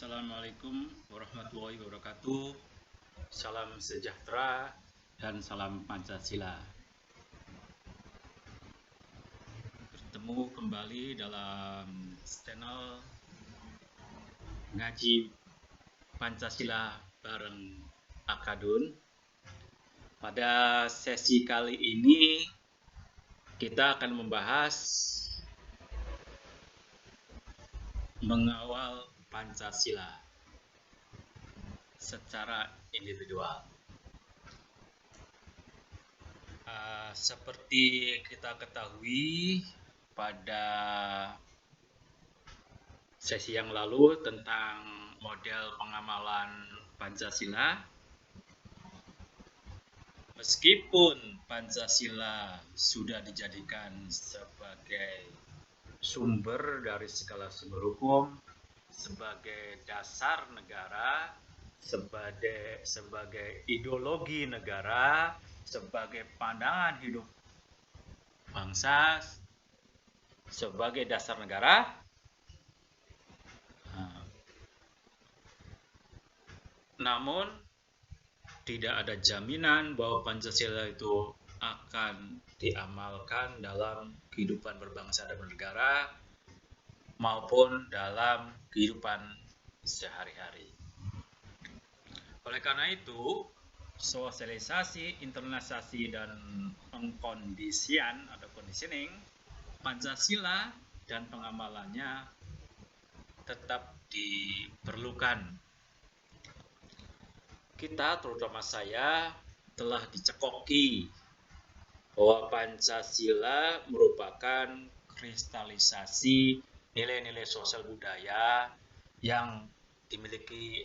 Assalamualaikum warahmatullahi wabarakatuh. Salam sejahtera dan salam Pancasila. Bertemu kembali dalam channel Ngaji Pancasila bareng Akadun. Pada sesi kali ini kita akan membahas mengawal Pancasila secara individual. Seperti kita ketahui pada sesi yang lalu tentang model pengamalan Pancasila, meskipun Pancasila sudah dijadikan sebagai sumber dari segala sumber hukum, sebagai dasar negara, sebagai ideologi negara, sebagai pandangan hidup bangsa, sebagai dasar negara. Namun tidak ada jaminan bahwa Pancasila itu akan diamalkan dalam kehidupan berbangsa dan bernegara maupun dalam kehidupan sehari-hari. Oleh karena itu, sosialisasi, internalisasi, dan pengkondisian atau conditioning Pancasila dan pengamalannya tetap diperlukan. Kita, terutama saya, telah dicekoki bahwa Pancasila merupakan kristalisasi nilai-nilai sosial budaya yang dimiliki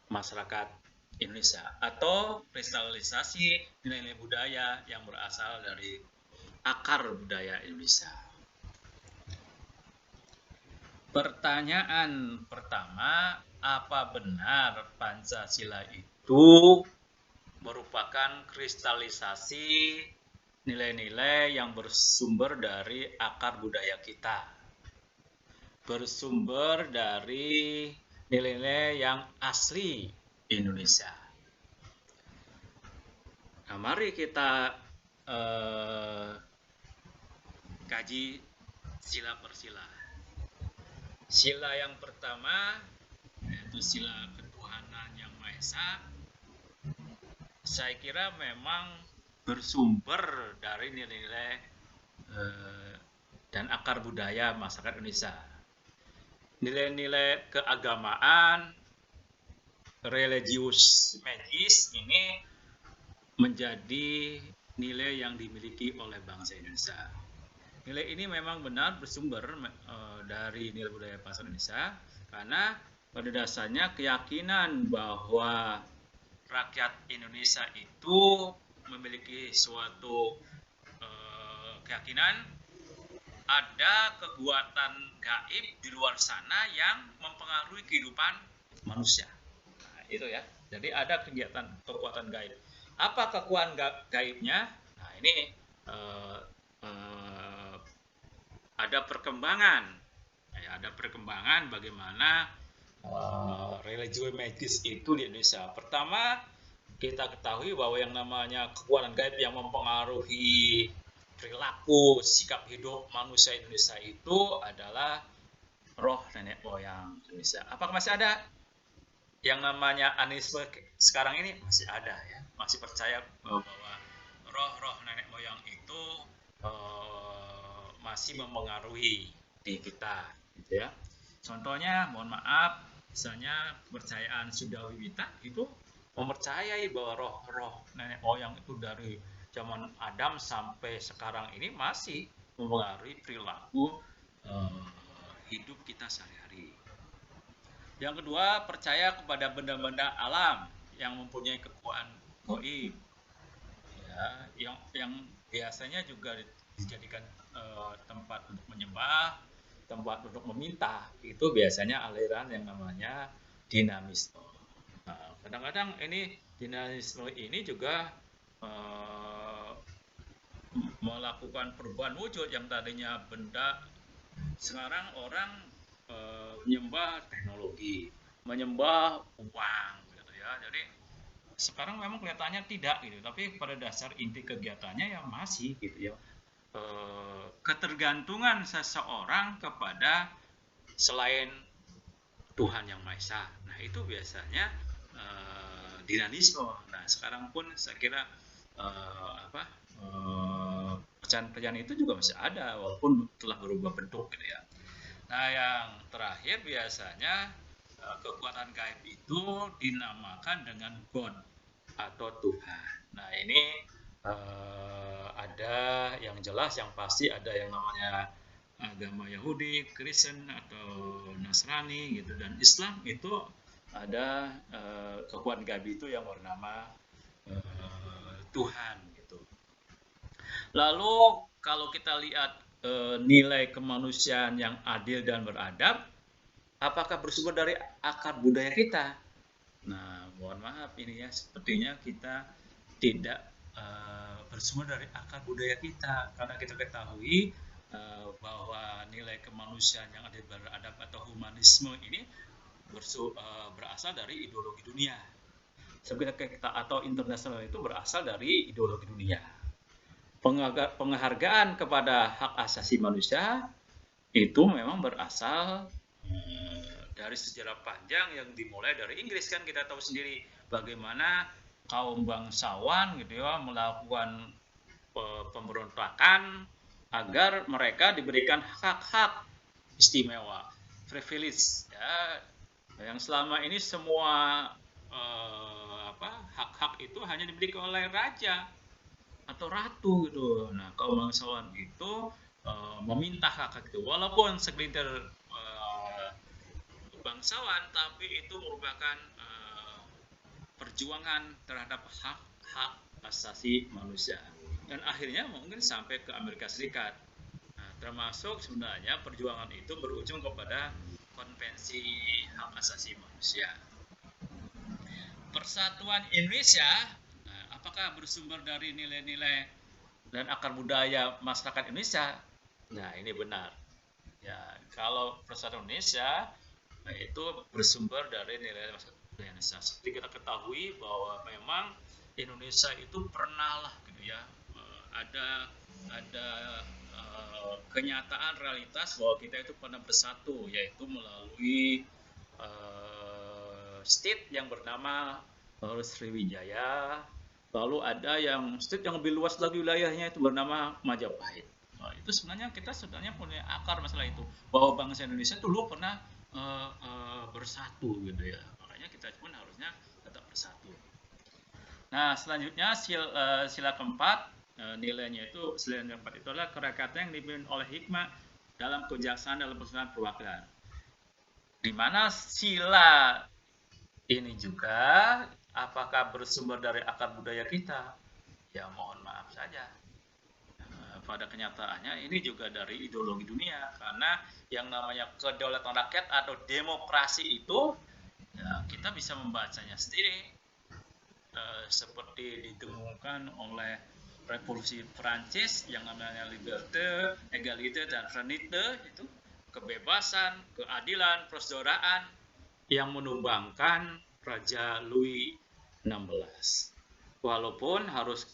masyarakat Indonesia, atau kristalisasi nilai-nilai budaya yang berasal dari akar budaya Indonesia. Pertanyaan pertama, apa benar Pancasila itu merupakan kristalisasi nilai-nilai yang bersumber dari akar budaya kita, bersumber dari nilai-nilai yang asli Indonesia? Nah, mari kita kaji sila per sila. Sila yang pertama yaitu sila ketuhanan yang Maha Esa. Saya kira memang bersumber dari nilai-nilai dan akar budaya masyarakat Indonesia. Nilai-nilai keagamaan, religius magis ini menjadi nilai yang dimiliki oleh bangsa Indonesia. Nilai ini memang benar bersumber dari nilai budaya bangsa Indonesia, karena pada dasarnya keyakinan bahwa rakyat Indonesia itu memiliki suatu keyakinan ada kekuatan gaib di luar sana yang mempengaruhi kehidupan manusia. Nah, itu ya. Jadi ada kekuatan gaib. Apa kekuatan gaibnya? Nah, ini ada perkembangan. Ya, ada perkembangan bagaimana religius magis itu di Indonesia. Pertama, kita ketahui bahwa yang namanya kekuatan gaib yang mempengaruhi perilaku, sikap hidup manusia Indonesia itu adalah roh nenek moyang Indonesia. Apakah masih ada? Yang namanya animisme sekarang ini masih ada ya, masih percaya bahwa roh nenek moyang itu masih mempengaruhi di kita, gitu ya. Contohnya, mohon maaf, misalnya kepercayaan Sunda Wiwita itu mempercayai bahwa roh nenek moyang itu dari zaman Adam sampai sekarang ini masih mempengaruhi perilaku hidup kita sehari-hari. Yang kedua, percaya kepada benda-benda alam yang mempunyai kekuatan gaib, ya, yang biasanya juga dijadikan tempat untuk menyembah, tempat untuk meminta. Itu biasanya aliran yang namanya dinamisme. Nah, kadang-kadang ini dinamisme ini juga melakukan perubahan wujud. Yang tadinya benda, sekarang orang menyembah teknologi, menyembah uang gitu ya. Jadi sekarang memang kelihatannya tidak gitu, tapi pada dasar inti kegiatannya ya masih gitu ya. Ketergantungan seseorang kepada selain Tuhan yang Maha Esa. Nah, itu biasanya dinamisme. Nah, sekarang pun saya kira pecahan-pecahan itu juga masih ada walaupun telah berubah bentuk gitu ya. Nah, yang terakhir biasanya kekuatan gaib itu dinamakan dengan God atau Tuhan. Nah, ini ada yang jelas, yang pasti ada yang namanya agama Yahudi, Kristen atau Nasrani gitu, dan Islam itu ada kekuatan gaib itu yang bernama Tuhan gitu. Lalu kalau kita lihat nilai kemanusiaan yang adil dan beradab, apakah bersumber dari akar budaya kita? Nah, mohon maaf ini ya, sepertinya kita tidak bersumber dari akar budaya kita, karena kita ketahui bahwa nilai kemanusiaan yang adil beradab atau humanisme ini berasal dari ideologi dunia. Sebenarnya kita atau internasional itu berasal dari ideologi dunia. Penghargaan kepada hak asasi manusia itu memang berasal dari sejarah panjang yang dimulai dari Inggris. Kan kita tahu sendiri bagaimana kaum bangsawan gitu ya melakukan pemberontakan agar mereka diberikan hak-hak istimewa, privilege ya, yang selama ini semua hak-hak itu hanya dimiliki oleh raja atau ratu gitu. Nah, kaum bangsawan itu meminta hak itu, walaupun segelintir bangsawan, tapi itu merupakan perjuangan terhadap hak-hak asasi manusia. Dan akhirnya mungkin sampai ke Amerika Serikat. Nah, termasuk sebenarnya perjuangan itu berujung kepada Konvensi Hak Asasi Manusia. Persatuan Indonesia, apakah bersumber dari nilai-nilai dan akar budaya masyarakat Indonesia? Nah, ini benar. Ya, kalau Persatuan Indonesia itu bersumber dari nilai masyarakat Indonesia. Seperti kita ketahui bahwa memang Indonesia itu pernah lah gitu ya, ada kenyataan realitas bahwa kita itu pernah bersatu, yaitu melalui state yang bernama Sriwijaya. Lalu ada yang state yang lebih luas lagi wilayahnya itu bernama Majapahit. Nah, itu sebenarnya kita punya akar masalah itu, bahwa bangsa Indonesia dulu pernah bersatu gitu ya. Makanya kita pun harusnya tetap bersatu. Nah, selanjutnya sila keempat, nilainya itu sila keempat itu adalah kerakyatan yang dipimpin oleh hikmah dalam kejaksaan dalam persoalan perwakilan. Di mana sila ini juga apakah bersumber dari akar budaya kita? Ya mohon maaf saja. Pada kenyataannya ini juga dari ideologi dunia, karena yang namanya kedaulatan rakyat atau demokrasi itu ya, kita bisa membacanya sendiri seperti didengungkan oleh revolusi Prancis yang namanya liberté, égalité dan fraternité, itu kebebasan, keadilan, persaudaraan yang menumbangkan Raja Louis XVI. Walaupun harus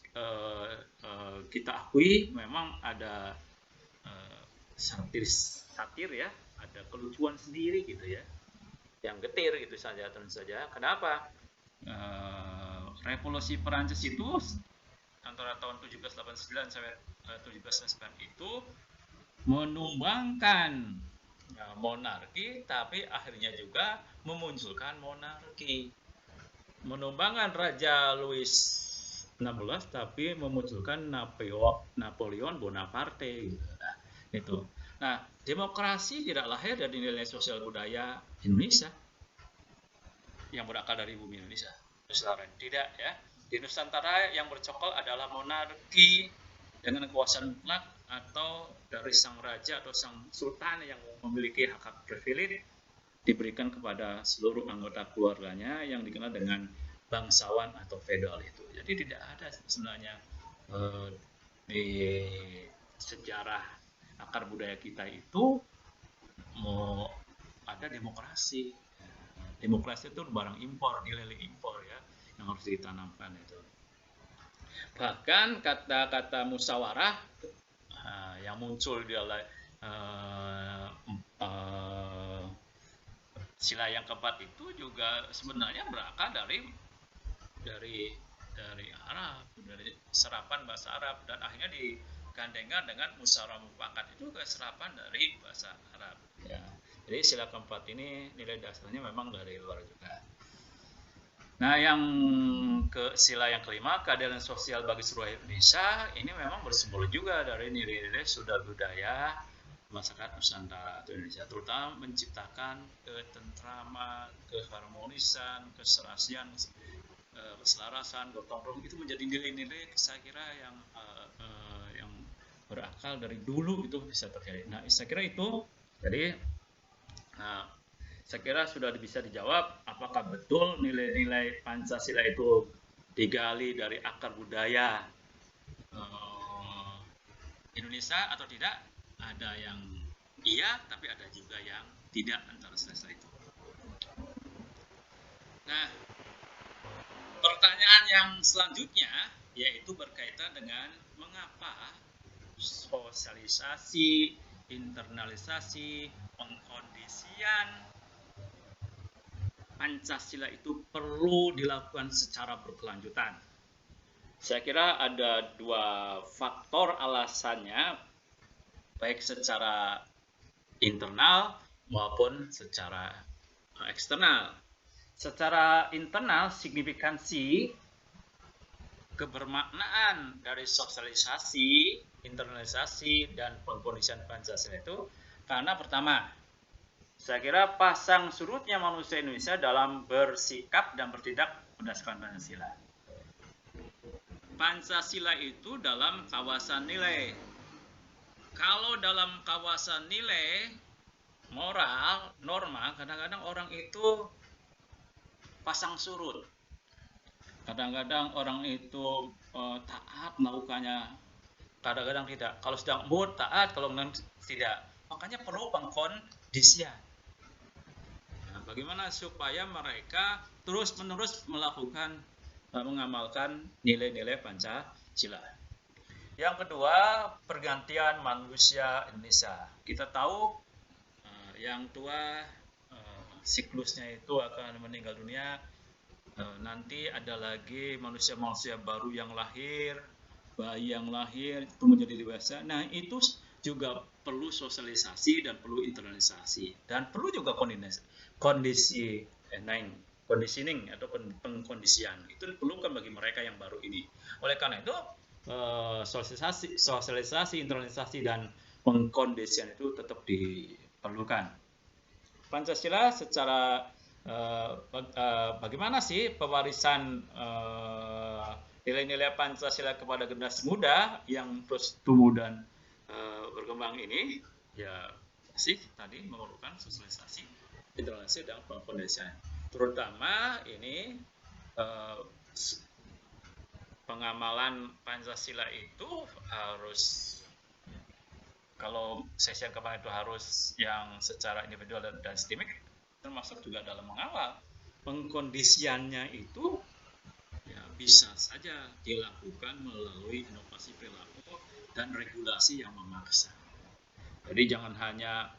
kita akui memang ada satir ya, ada kelucuan sendiri gitu ya, yang getir gitu saja tentu saja. Kenapa? Revolusi Perancis itu antara tahun 1789 sampai 1799 itu menumbangkan monarki, tapi akhirnya juga memunculkan monarki. Menumbangkan Raja Louis XVI tapi memunculkan Napoleon Bonaparte gitu. Nah, itu. Nah, demokrasi tidak lahir dari nilai sosial budaya Indonesia yang berakar dari bumi Indonesia. Tidak ya. Di Nusantara yang bercokol adalah monarki dengan kekuasaan mutlak atau dari sang raja atau sang sultan yang memiliki hak-hak privilege diberikan kepada seluruh anggota keluarganya yang dikenal dengan bangsawan atau feodal itu. Jadi tidak ada sebenarnya di sejarah akar budaya kita itu ada demokrasi. Demokrasi itu barang impor, nilai impor ya, yang harus ditanamkan itu. Bahkan kata-kata musyawarah yang muncul di dalam sila yang keempat itu juga sebenarnya berakar dari Arab, dari serapan bahasa Arab, dan akhirnya digandengkan dengan musyawarah mufakat itu ke serapan dari bahasa Arab ya. Jadi sila keempat ini nilai dasarnya memang dari luar juga. Nah, yang ke sila yang kelima, keadilan sosial bagi seluruh Indonesia, ini memang bersumber juga dari nilai-nilai sunda budaya masyarakat Nusantara atau Indonesia, terutama menciptakan ketentraman, keharmonisan, keserasian, keselarasan, gotong royong, itu menjadi nilai-nilai saya kira yang berakal dari dulu itu bisa terjadi. Nah, saya kira itu jadi saya kira sudah bisa dijawab apakah betul nilai-nilai Pancasila itu digali dari akar budaya Indonesia atau tidak. Ada yang iya, tapi ada juga yang tidak antara selesai itu. Nah, pertanyaan yang selanjutnya yaitu berkaitan dengan mengapa sosialisasi, internalisasi, pengkondisian Pancasila itu perlu dilakukan secara berkelanjutan. Saya kira ada dua faktor alasannya, baik secara internal maupun secara eksternal. Secara internal, signifikansi kebermaknaan dari sosialisasi, internalisasi, dan pengkondisian Pancasila itu karena pertama, saya kira pasang surutnya manusia Indonesia dalam bersikap dan bertindak berdasarkan Pancasila. Pancasila itu dalam kawasan nilai. Kalau dalam kawasan nilai, moral, norma, kadang-kadang orang itu pasang surut. Kadang-kadang orang itu taat melakukannya, kadang-kadang tidak. Kalau sedang mood taat, kalau tidak. Makanya perlu pengkondisian. Nah, bagaimana supaya mereka terus-menerus melakukan mengamalkan nilai-nilai Pancasila. Yang kedua, pergantian manusia Indonesia. Kita tahu yang tua siklusnya itu akan meninggal dunia. Nanti ada lagi manusia-manusia baru yang lahir, bayi yang lahir itu menjadi dewasa. Nah, itu juga perlu sosialisasi dan perlu internalisasi dan perlu juga conditioning atau pengkondisian. Itu diperlukan bagi mereka yang baru ini. Oleh karena itu sosialisasi, internalisasi, dan pengkondisian itu tetap diperlukan. Pancasila secara bagaimana sih pewarisan nilai-nilai Pancasila kepada generasi muda yang terus tumbuh dan berkembang ini? Ya, sih tadi memerlukan sosialisasi, internalisasi, dan pengkondisian. Terutama ini pengamalan Pancasila itu harus, kalau sesi yang kemarin itu harus yang secara individual dan sistemik, termasuk juga dalam mengawal. Pengkondisiannya itu ya bisa saja dilakukan melalui inovasi perilaku dan regulasi yang memaksa. Jadi jangan hanya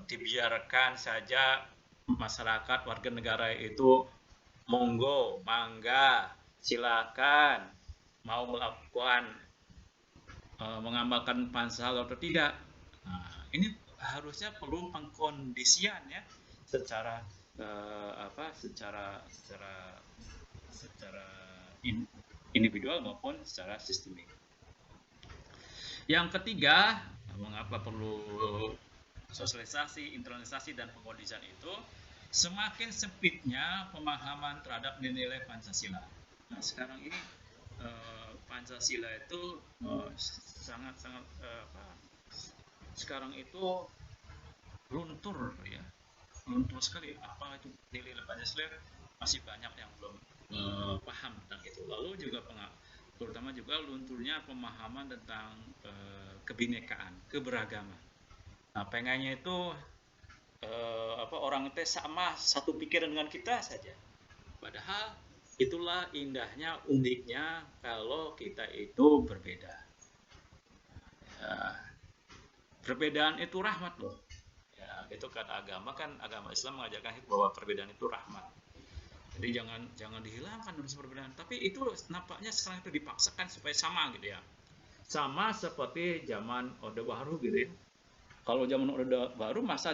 dibiarkan saja masyarakat warga negara itu monggo, mangga, silakan mau melakukan mengamalkan Pancasila atau tidak. Nah, ini harusnya perlu pengkondisian ya secara individual maupun secara sistemik. Yang ketiga, mengapa perlu sosialisasi, internalisasi, dan pengkondisian itu? Semakin sempitnya pemahaman terhadap nilai Pancasila. Nah, sekarang ini Pancasila itu sangat-sangat sekarang itu luntur ya, luntur sekali. Apa itu nilai Pancasila? Masih banyak yang belum paham tentang itu. Lalu juga terutama juga lunturnya pemahaman tentang kebinekaan, keberagaman. Nah, pengennya itu orang itu sama satu pikiran dengan kita saja. Padahal itulah indahnya, uniknya kalau kita itu berbeda. Ya, perbedaan itu rahmat loh. Ya, itu kan agama Islam mengajarkan bahwa perbedaan itu rahmat. Jadi jangan dihilangkan perbedaan. Tapi itu nampaknya sekarang itu dipaksakan supaya sama gitu ya. Sama seperti zaman Orde Baru gitu ya. Kalau zaman Orde Baru masa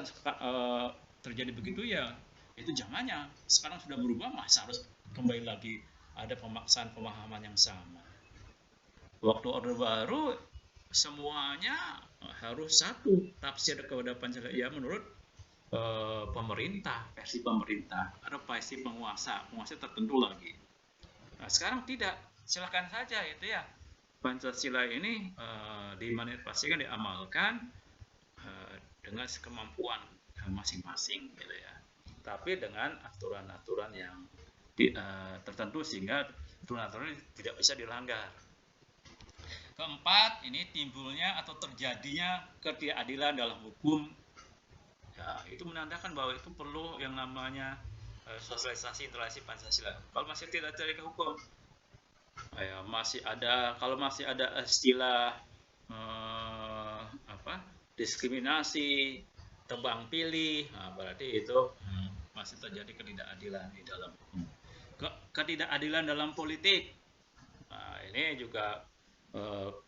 terjadi begitu ya, itu zamannya. Sekarang sudah berubah, masa harus kembali lagi ada pemaksaan pemahaman yang sama. Waktu Orde Baru semuanya harus satu tafsir kepada Pancasila ya menurut pemerintah, versi pemerintah, ada versi penguasa tertentu lagi. Nah, sekarang tidak, silakan saja itu ya. Pancasila ini dimanifestasikan, diamalkan dengan kemampuan masing-masing gitu ya. Tapi dengan aturan-aturan yang tertentu sehingga aturan-aturan tidak bisa dilanggar. Keempat, ini timbulnya atau terjadinya ketidakadilan dalam hukum. Ya, itu menandakan bahwa itu perlu yang namanya sosialisasi internalisasi Pancasila. Kalau masih tidak terjadi hukum, ya, kalau masih ada istilah diskriminasi, tebang pilih, nah, berarti itu masih terjadi ketidakadilan di dalam hukum. Ketidakadilan dalam politik, nah, ini juga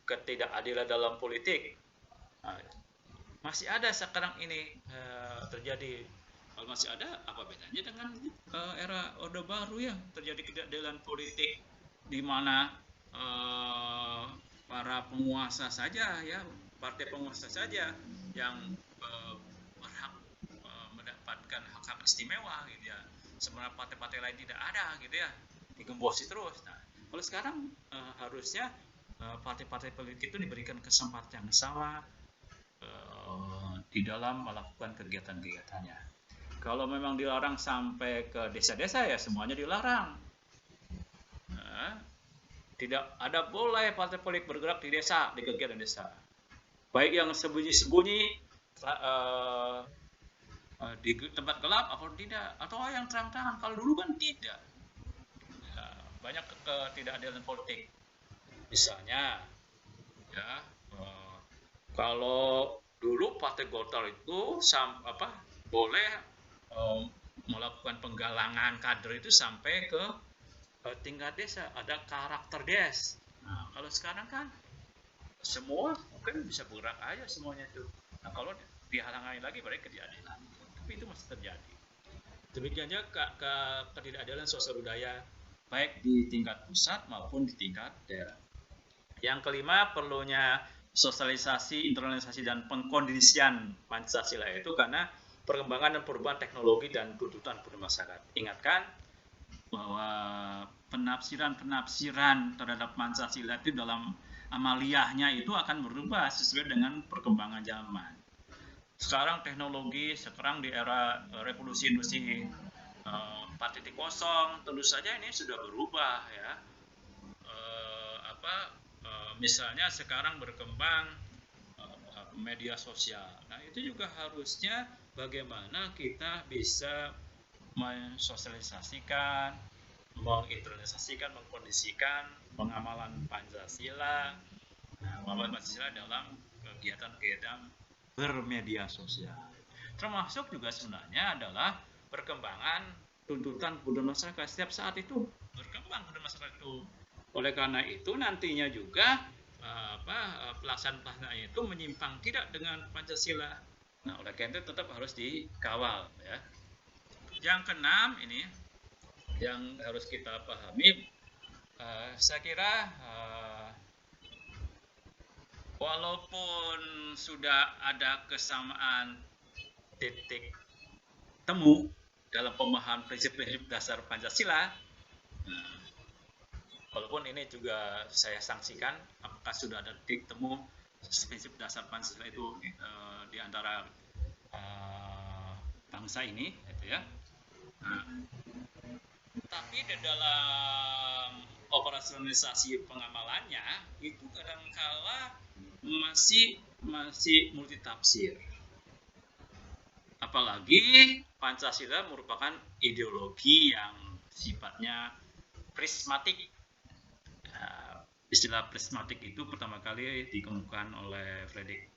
ketidakadilan dalam politik. Nah, masih ada sekarang ini terjadi. Kalau masih ada, apa bedanya dengan era Orde Baru ya? Terjadi ketidakadilan politik di mana para penguasa saja ya, partai penguasa saja yang berhak mendapatkan hak-hak istimewa gitu ya. Sementara partai-partai lain tidak ada gitu ya, digembosi terus. Nah, kalau sekarang harusnya partai-partai politik itu diberikan kesempatan yang sama di dalam melakukan kegiatan-kegiatannya. Kalau memang dilarang sampai ke desa-desa ya semuanya dilarang. Nah, tidak ada boleh partai politik bergerak di desa, di kegiatan desa. Baik yang sembunyi-sembunyi di tempat gelap atau tidak, atau yang terang-terangan. Kalau dulu kan tidak. Ya, banyak ketidakadilan politik. Misalnya, ya kalau dulu Partai Golkar itu boleh melakukan penggalangan kader itu sampai ke tingkat desa, ada karakter des. Nah, kalau sekarang kan semua mungkin bisa bergerak aja semuanya itu. Nah, kalau dihalangi lagi berarti ketidakadilan. Tapi itu masih terjadi. Demikian juga ketidakadilan sosial budaya baik di tingkat pusat maupun di tingkat daerah. Yang kelima, perlunya sosialisasi, internalisasi, dan pengkondisian Pancasila itu karena perkembangan dan perubahan teknologi dan tuntutan masyarakat. Ingatkan bahwa penafsiran terhadap Pancasila itu dalam amaliyahnya itu akan berubah sesuai dengan perkembangan zaman. Sekarang teknologi, sekarang di era revolusi industri 4.0, tentu saja ini sudah berubah ya. Misalnya sekarang berkembang media sosial. Nah, itu juga harusnya bagaimana kita bisa mensosialisasikan, menginternalisasikan, mengkondisikan pengamalan Pancasila, pengamalan Pancasila dalam kegiatan-kegiatan bermedia sosial. Termasuk juga sebenarnya adalah perkembangan tuntutan kebutuhan masyarakat. Setiap saat itu berkembang kebutuhan masyarakat itu. Oleh karena itu nantinya juga pelaksanaan itu menyimpang tidak dengan Pancasila. Nah, oleh karena itu tetap harus dikawal ya. Yang keenam ini yang harus kita pahami, saya kira walaupun sudah ada kesamaan titik temu dalam pemahaman prinsip-prinsip dasar Pancasila, walaupun ini juga saya sanksikan apakah sudah ada titik temu prinsip dasar Pancasila itu di antara bangsa ini gitu ya. Tapi di dalam operasionalisasi pengamalannya itu kadangkala masih multitafsir. Apalagi Pancasila merupakan ideologi yang sifatnya prismatik. Istilah prismatik itu pertama kali dikemukakan oleh Friedrich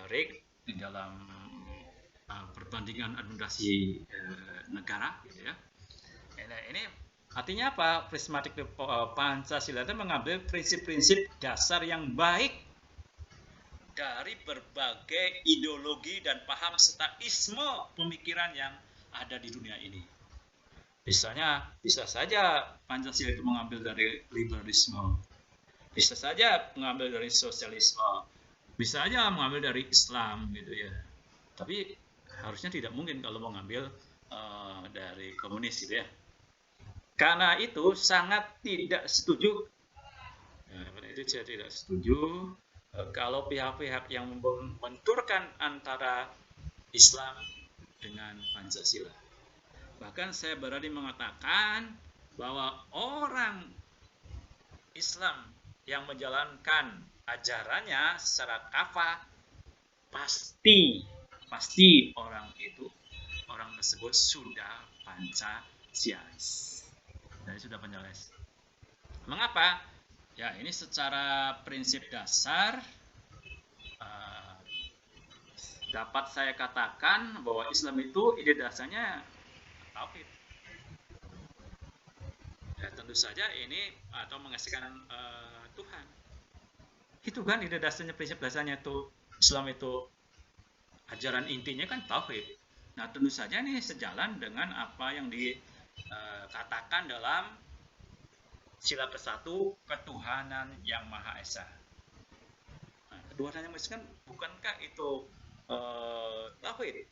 Reich di dalam perbandingan administrasi negara, gitu ya. Nah, ini artinya apa? Prismatik Pancasila itu mengambil prinsip-prinsip dasar yang baik dari berbagai ideologi dan paham serta isme pemikiran yang ada di dunia ini. Misalnya, bisa saja Pancasila itu mengambil dari liberalisme, bisa saja mengambil dari sosialisme, bisa saja mengambil dari Islam, gitu ya. Tapi harusnya tidak mungkin kalau mengambil dari komunis, gitu ya. Karena itu sangat tidak setuju. Itu saya tidak setuju kalau pihak-pihak yang membenturkan antara Islam dengan Pancasila. Bahkan saya berani mengatakan bahwa orang Islam yang menjalankan ajarannya secara kafah pasti orang tersebut sudah Pancasialis. Jadi sudah Pancasialis. Mengapa? Ya, ini secara prinsip dasar dapat saya katakan bahwa Islam itu ide dasarnya tauhid. Ya, tentu saja ini atau mengesahkan Tuhan. Itu kan ide dasarnya, prinsip dasarnya itu Islam itu ajaran intinya kan tauhid. Nah, tentu saja ini sejalan dengan apa yang dikatakan dalam sila ke-1 ketuhanan yang Maha Esa. Nah, ketuhanan yang Maha Esa kan bukankah itu tauhid?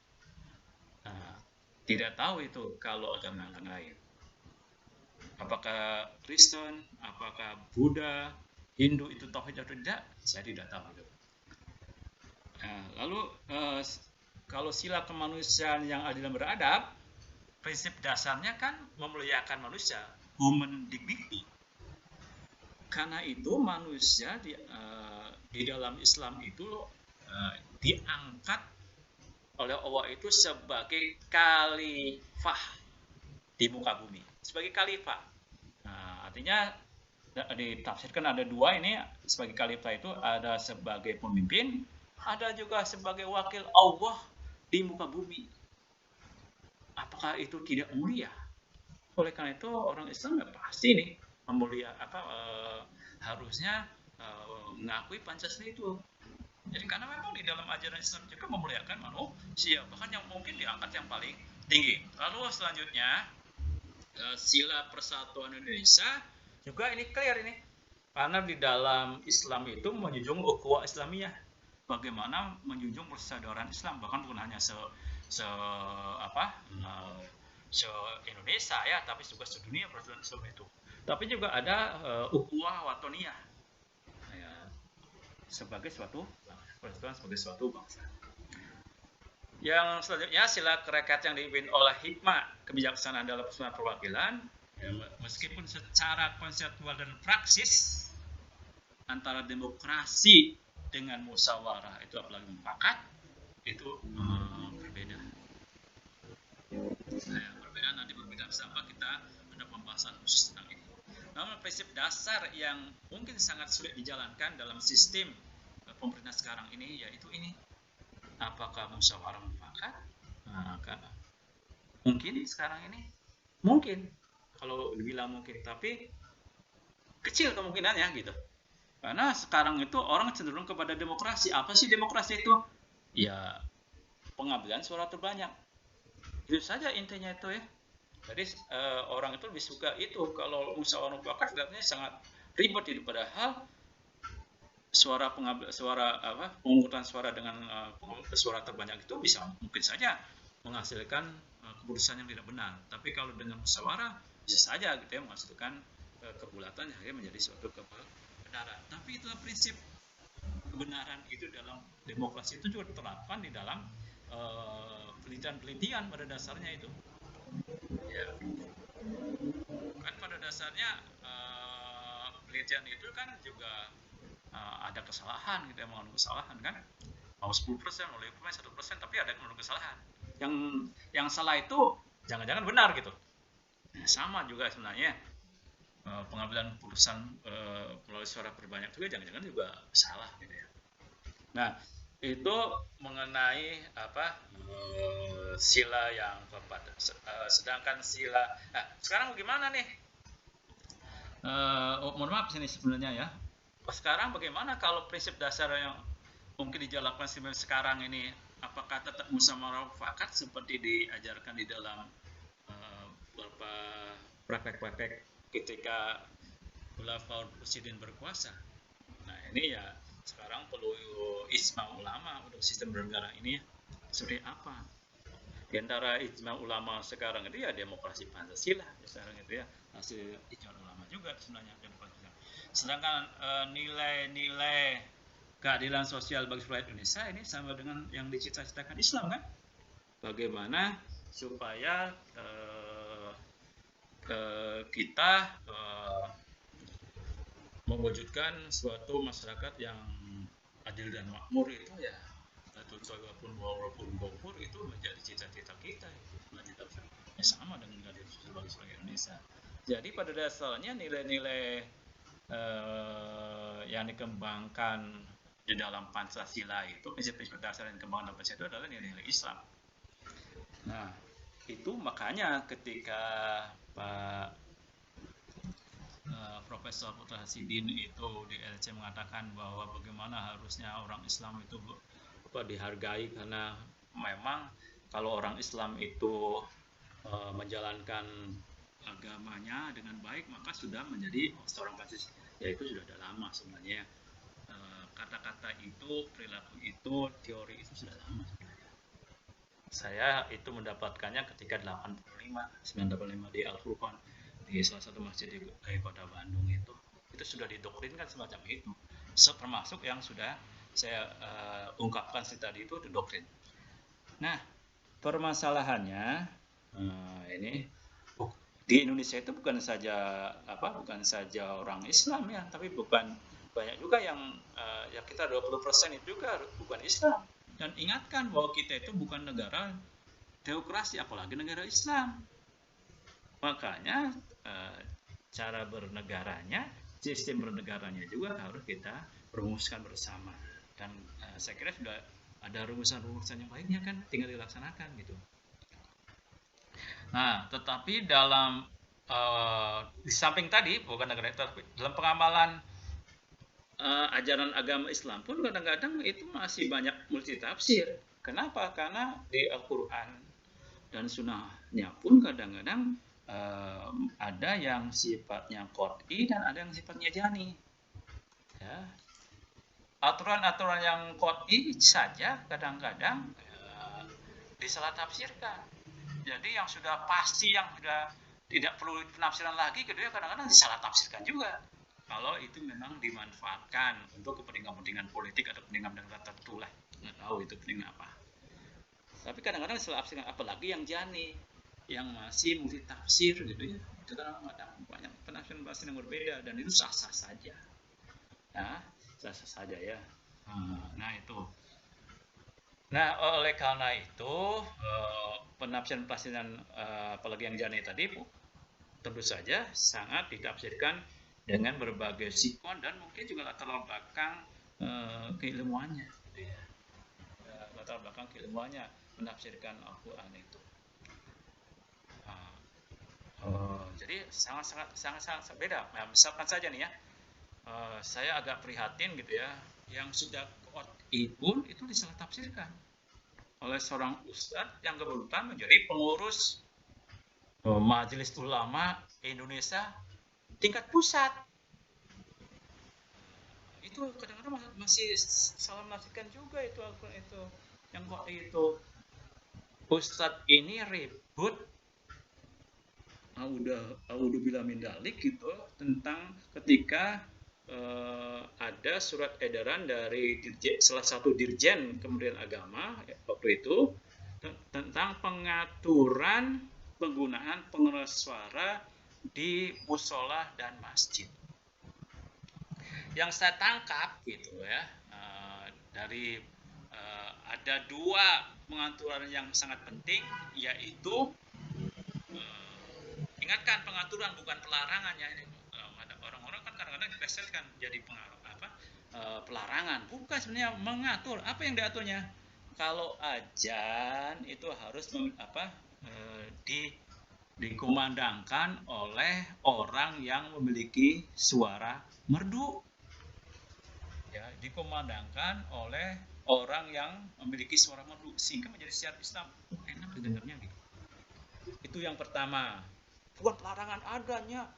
Nah, tidak tahu itu kalau agama yang lain. Apakah Kristen, apakah Buddha, Hindu itu tauhid atau tidak? Saya tidak tahu itu. Nah, lalu kalau sila kemanusiaan yang adil dan beradab, prinsip dasarnya kan memuliakan manusia, human dignity. Karena itu manusia di dalam Islam itu diangkat oleh Allah itu sebagai khalifah di muka bumi, sebagai khalifah. Nah, artinya ditafsirkan ada dua ini, sebagai khalifah itu ada sebagai pemimpin, ada juga sebagai wakil Allah di muka bumi. Apakah itu tidak mulia? Oleh karena itu orang Islam pasti nih harusnya mengakui Pancasila itu. Jadi karena memang di dalam ajaran Islam juga memuliakan manusia, bahkan yang mungkin diangkat yang paling tinggi. Lalu selanjutnya sila persatuan Indonesia juga ini clear ini, karena di dalam Islam itu menjunjung ukhuwah Islamiyah, bagaimana menjunjung persaudaraan Islam, bahkan bukan hanya se-Indonesia ya, tapi juga sedunia persaudaraan Islam itu. Tapi juga ada ukhuwah watoniyah ya, sebagai suatu persatuan, sebagai suatu bangsa. Yang selanjutnya sila kerekat yang dipimpin oleh hikmah kebijaksanaan dalam penyusunan perwakilan, ya, meskipun secara konseptual dan praksis antara demokrasi dengan musyawarah itu apalagi mufakat itu berbeda. Nah, perbedaan nanti berbeda sama kita ada pembahasan khusus tentang itu. Namun prinsip dasar yang mungkin sangat sulit dijalankan dalam sistem pemerintah sekarang ini yaitu ini. Apakah musyawarah mufakat? Nah, mungkin sekarang ini mungkin, kalau dibilang mungkin, tapi kecil kemungkinannya gitu. Karena sekarang itu orang cenderung kepada demokrasi. Apa sih demokrasi itu? Ya pengambilan suara terbanyak. Itu saja intinya itu ya. Jadi orang itu lebih suka itu. Kalau musyawarah mufakat sebenarnya sangat ribet itu, padahal pemungutan suara dengan suara terbanyak itu bisa mungkin saja menghasilkan keputusan yang tidak benar. Tapi kalau dengan musyawarah bisa saja gitu ya menghasilkan kebulatan yang akhirnya menjadi suatu kebenaran. Tapi itulah prinsip kebenaran itu dalam demokrasi itu juga diterapkan di dalam penelitian pada dasarnya itu. Ya. Kan pada dasarnya penelitian itu kan juga ada kesalahan gitu ya, mengandung kesalahan kan. mau 10%, mau 5%, 1%, tapi ada melakukan kesalahan. Yang salah itu jangan-jangan benar gitu. Nah, sama juga sebenarnya pengambilan putusan melalui suara terbanyak juga jangan-jangan juga salah gitu ya. Nah, itu mengenai sila yang keempat. Sedangkan sila, nah sekarang bagaimana nih? Mohon maaf sini sebenarnya ya. Sekarang bagaimana kalau prinsip dasar yang mungkin dijalankan sekarang ini, apakah tetap musyawarah mufakat seperti diajarkan di dalam beberapa praktek-praktek ketika khulafaur presiden berkuasa? Nah ini ya sekarang perlu ijma ulama untuk sistem bernegara ini seperti apa? Di antara ijma ulama sekarang itu ya demokrasi Pancasila sekarang itu ya, hasil ijma ulama juga sebenarnya demokrasi. Sedangkan nilai-nilai keadilan sosial bagi rakyat Indonesia ini sama dengan yang dicita-citakan Islam kan? Bagaimana supaya kita mewujudkan suatu masyarakat yang adil dan makmur itu ya, walaupun gopur itu menjadi cita-cita kita itu ya, sama dengan keadilan sosial bagi rakyat Indonesia. Jadi pada dasarnya nilai-nilai yang dikembangkan di dalam Pancasila itu, prinsip-prinsip dasar yang dikembangkan dalam Pancasila itu adalah nilai-nilai Islam. Nah, itu makanya ketika Pak Profesor Putra Hasidin itu di LC mengatakan bahwa bagaimana harusnya orang Islam itu dihargai, karena memang kalau orang Islam itu menjalankan agamanya dengan baik maka sudah menjadi seorang Pancasila. Ya itu sudah ada lama sebenarnya. Kata-kata itu, perilaku itu, teori itu sudah lama sebenarnya. Saya itu mendapatkannya ketika 985 di Al-Furqan, di salah satu masjid di kota Bandung itu sudah didoktrinkan semacam itu, termasuk yang sudah saya ungkapkan tadi itu doktrin. Nah, permasalahannya ini di Indonesia itu bukan saja orang Islam ya, tapi banyak juga yang ya kita 20% itu juga bukan Islam. Dan ingatkan bahwa kita itu bukan negara teokrasi, apalagi negara Islam. Makanya cara bernegaranya, sistem bernegaranya juga harus kita rumuskan bersama. Dan saya kira sudah ada rumusan-rumusan yang lainnya kan, tinggal dilaksanakan gitu. Nah, tetapi dalam di samping tadi bukan negara, tapi dalam pengamalan ajaran agama Islam pun kadang-kadang itu masih banyak multitafsir. Kenapa? Karena di Al-Quran dan Sunnahnya pun kadang-kadang ada yang sifatnya qat'i dan ada yang sifatnya jani. Ya. Aturan-aturan yang qat'i saja kadang-kadang disalah tafsirkan. Jadi yang sudah pasti, yang sudah tidak perlu penafsiran lagi, kedua kadang-kadang disalah tafsirkan juga. Kalau itu memang dimanfaatkan untuk kepentingan-kepentingan politik atau kepentingan tertentu lah, nggak tahu itu penting apa. Tapi kadang-kadang disalah tafsirkan, apalagi yang jani, yang masih multitafsir gitu ya, itu kadang-kadang banyak penafsiran yang berbeda dan itu sah-sah saja. Nah, sah-sah saja ya. Nah itu. Nah, oleh karena itu penafsiran apalagi yang jani tadi tentu saja sangat ditafsirkan dengan berbagai sikon dan mungkin juga latar belakang keilmuannya, gitu ya. Latar belakang keilmuannya menafsirkan Al-Quran itu. Jadi sangat beda. Nah, misalkan saja nih ya, saya agak prihatin gitu ya, yang sudah qat'i pun itu disalah tafsirkan oleh seorang ustadz yang kebetulan menjadi pengurus Majelis Ulama Indonesia tingkat pusat. Itu kadang-kadang masih salah menafsirkan juga itu Al-Quran itu, yang qat'i itu. Ustadz ini ribut A'udzubillah min dzalik gitu tentang ketika ada surat edaran dari salah satu dirjen Kementerian Agama waktu itu tentang pengaturan penggunaan pengeras suara di mushola dan masjid. Yang saya tangkap gitu ya dari ada dua pengaturan yang sangat penting, yaitu ingatkan pengaturan bukan pelarangan ya. Ini ada orang-orang kan kadang-kadang diplesetkan jadi pelarangan, bukan, sebenarnya mengatur. Apa yang diaturnya? Kalau ajan itu harus dikumandangkan oleh orang yang memiliki suara merdu, ya, dikumandangkan oleh orang yang memiliki suara merdu sehingga menjadi syiar Islam. Enak didengarnya gitu. Itu yang pertama. Bukan pelarangan adanya,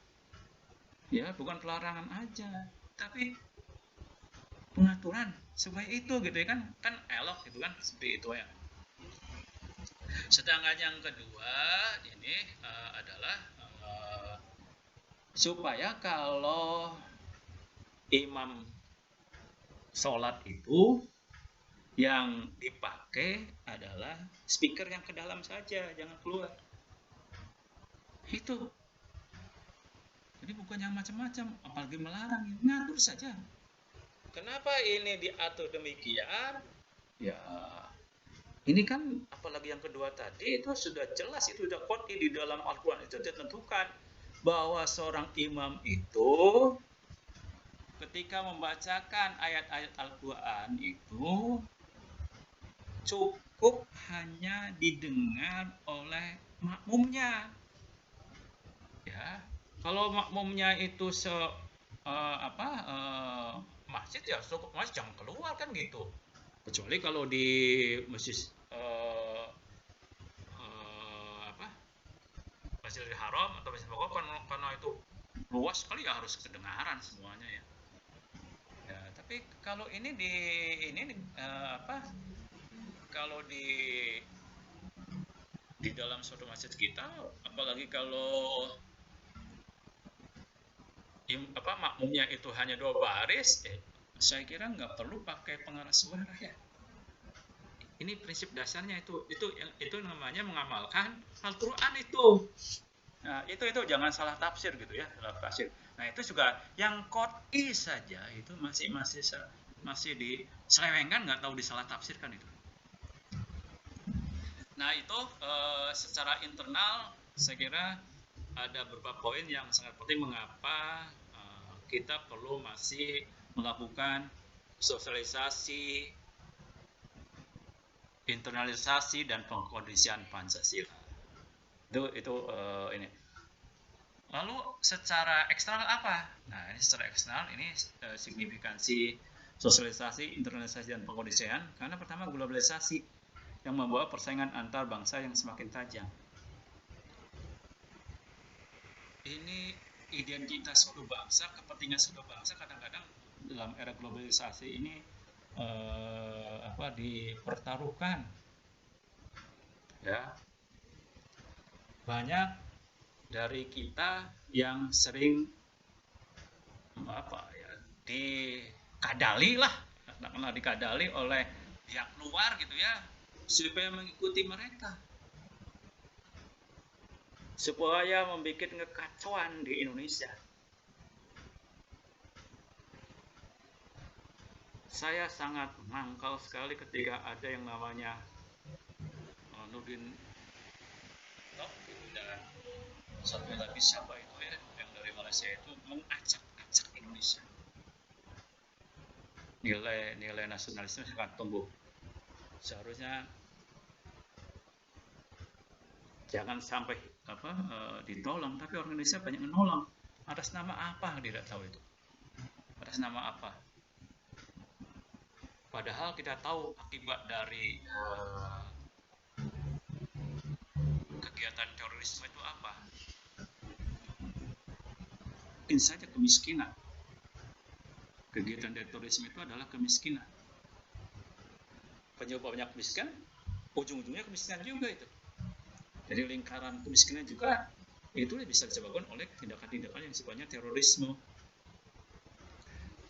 ya, bukan pelarangan aja, tapi pengaturan supaya itu gitu ya, kan elok gitu kan, seperti itu ya. Sedangkan yang kedua ini adalah supaya kalau imam sholat itu yang dipakai adalah speaker yang ke dalam saja, jangan keluar. Itu. Jadi bukan yang macam-macam, apalagi melarang, ngatur saja. Kenapa ini diatur demikian? Ya, ini kan apalagi yang kedua tadi itu sudah jelas, itu sudah qat'i di dalam Al-Quran itu ditentukan bahwa seorang imam itu ketika membacakan ayat-ayat Al-Quran itu cukup hanya didengar oleh makmumnya. Ya, kalau makmumnya itu masjid ya cukup masjid, jangan keluar kan gitu. Kecuali kalau di masjid Masjidil Haram atau Masjid Baqarah karena itu luas sekali ya harus kedengaran semuanya ya. Ya, tapi kalau ini kalau di dalam suatu masjid kita, apalagi kalau makmumnya itu hanya 2 baris, saya kira nggak perlu pakai pengeras suara ya. Ini prinsip dasarnya itu namanya mengamalkan Al-Quran itu. Nah, itu jangan salah tafsir gitu ya, salah tafsir. Nah, itu juga yang qat'i saja itu masih diselewengkan, nggak tahu disalah tafsirkan itu. Nah, itu secara internal saya kira ada beberapa poin yang sangat penting mengapa kita perlu masih melakukan sosialisasi, internalisasi dan pengkondisian Pancasila. Itu ini. Lalu secara eksternal apa? Nah, ini secara eksternal ini signifikansi sosialisasi, internalisasi dan pengkondisian, karena pertama globalisasi yang membawa persaingan antar bangsa yang semakin tajam. Ini identitas suatu bangsa, kepentingan suatu bangsa kadang-kadang dalam era globalisasi ini dipertaruhkan. Ya. Banyak dari kita yang sering dikadali oleh pihak luar gitu ya, supaya mengikuti mereka, supaya membuat kekacauan di Indonesia. Saya sangat mangkal sekali ketika ada yang namanya Nurdin dan satu lagi siapa itu ya, yang dari Malaysia itu mengacak-acak Indonesia. Nilai nasionalisme sangat tumbuh. Seharusnya jangan sampai ditolong, tapi orang Indonesia banyak menolong. Atas nama apa tidak tahu itu? Atas nama apa? Padahal kita tahu akibat dari kegiatan terorisme itu apa? Mungkin saja kemiskinan. Kegiatan terorisme itu adalah kemiskinan. Penyebabnya kemiskinan, ujung-ujungnya kemiskinan juga itu. Jadi lingkaran kemiskinan juga itu bisa disebabkan oleh tindakan-tindakan yang sifatnya terorisme.